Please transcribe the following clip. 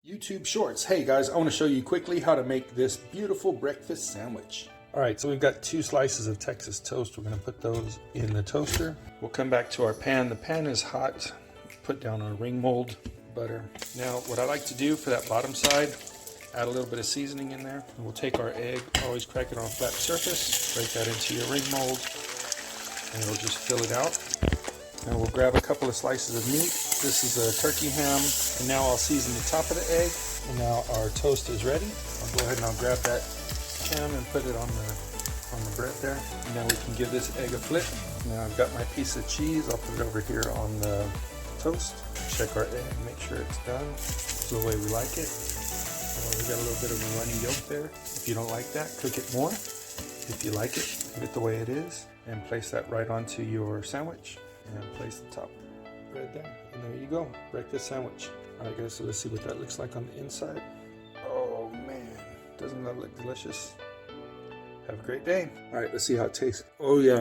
YouTube Shorts. Hey guys, I want to show you quickly how to make this beautiful breakfast sandwich. Alright, so we've got 2 slices of Texas toast. We're going to put those in the toaster. We'll come back to our pan. The pan is hot. Put down our ring mold butter. Now what I like to do for that bottom side, add a little bit of seasoning in there. And we'll take our egg, always crack it on a flat surface, break that into your ring mold, and it'll just fill it out. And we'll grab a couple of slices of meat. This is a turkey ham, and now I'll season the top of the egg. And now our toast is ready. I'll go ahead and I'll grab that ham and put it on the bread there. And now we can give this egg a flip. Now I've got my piece of cheese. I'll put it over here on the toast. Check our egg, make sure it's done. This is the way we like it. We got a little bit of a runny yolk there. If you don't like that, cook it more. If you like it, leave it the way it is, and place that right onto your sandwich. And place the top bread there, and there you go, breakfast sandwich. Alright guys, so let's see what that looks like on the inside. Oh man, doesn't that look delicious? Have a great day. Alright, let's see how it tastes. Oh yeah.